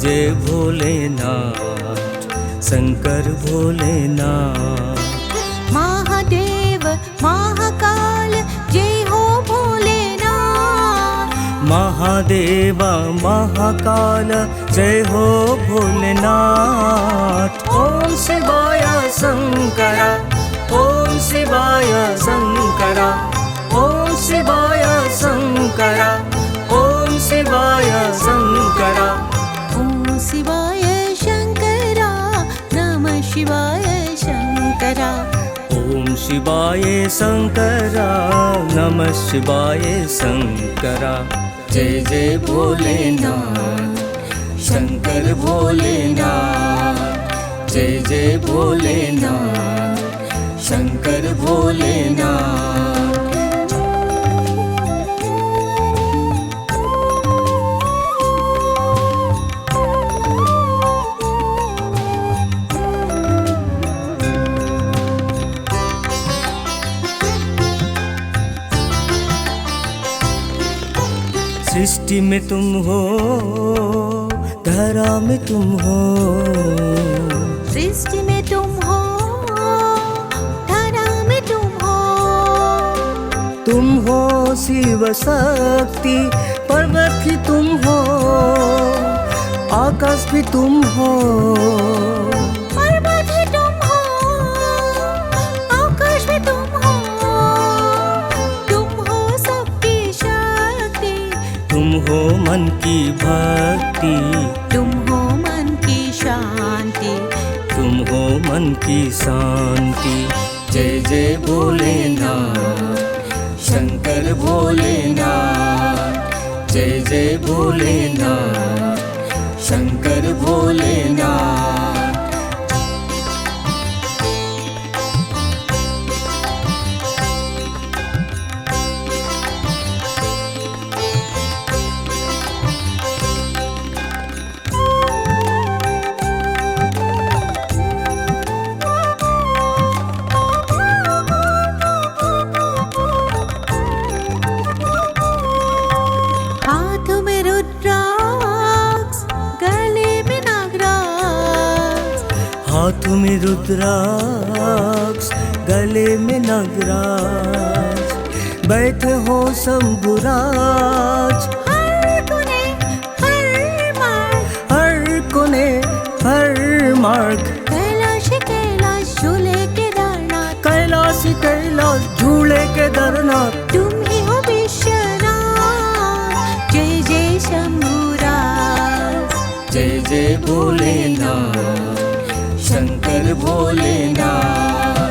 जय भोलेनाथ शंकर भोलेनाथ। महादेव महाकाल जय हो भोलेनाथ। महादेव महाकाल जय हो भोलेनाथ। ओम शिवाय शंकरा ओम शिवाय शंकरा ओम शिवाय शंकरा ओम शिवाय शंकरा ओम शिवाय शंकरा नमः शिवाय शंकरा। ओम शिवाय शंकरा नमः शिवाय शंकरा। जय जय भोलेनाथ शंकर भोलेनाथ। जय जय भोलेनाथ शंकर भोलेनाथ। सृष्टि में तुम हो धरा में तुम हो। सृष्टि में तुम हो धरा में तुम हो। तुम हो शिव शक्ति पर्वत भी तुम हो आकाश भी तुम हो। पर्वत भी तुम हो आकाश भी तुम हो। तुम हो सबकी शक्ति तुम हो मन की भक्ति तुम हो मन की शांति तुम हो मन की शांति। जय जय भोलेनाथ शंकर भोलेनाथ। जय जय भोलेनाथ शंकर भोलेनाथ। हाथ में रुद्राक्ष गले में नागराज। हाथ में रुद्राक्ष गले में नागराज। बैठे हो शंभुराज हर कोने हर मार्ग। हर कोने हर मार्ग। कैलाश कैलाश झूले केदारनाथ। कैलाश कैलाश झूले केदारनाथ। तुम ही हो विश्वनाथ जय जय शंभुराज। जय जय भोलेनाथ शंकर भोलेनाथ।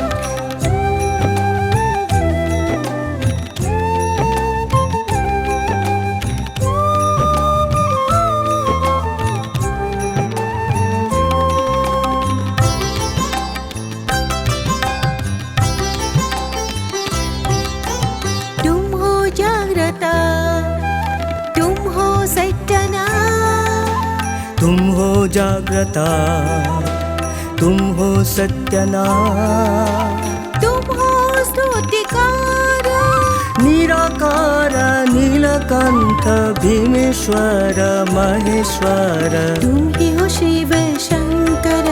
तुम हो जागृता तुम हो सत्यनाथ। तुम हो जागृता तुम हो सत्यनाथ। तुम हो स्तुतिकार निराकार नीलकंठ भीमेश्वर महेश्वर। तुम ही हो शिव शंकर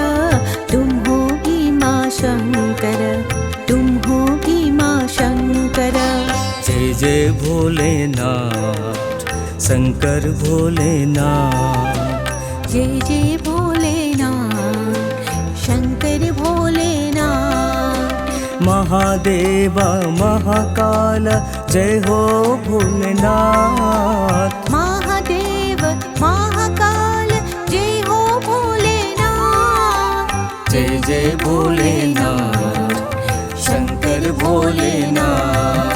तुम हो भीमा शंकर तुम हो भीमा शंकर। जय जय भोलेनाथ शंकर भोलेनाथ। जय जय भोलेनाथ शंकर भोलेनाथ। महादेव महाकाल जय हो भोलेनाथ। महादेव महाकाल जय हो भोलेनाथ। जय जय भोलेनाथ शंकर भोलेनाथ।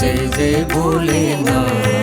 जय जय भोलेनाथ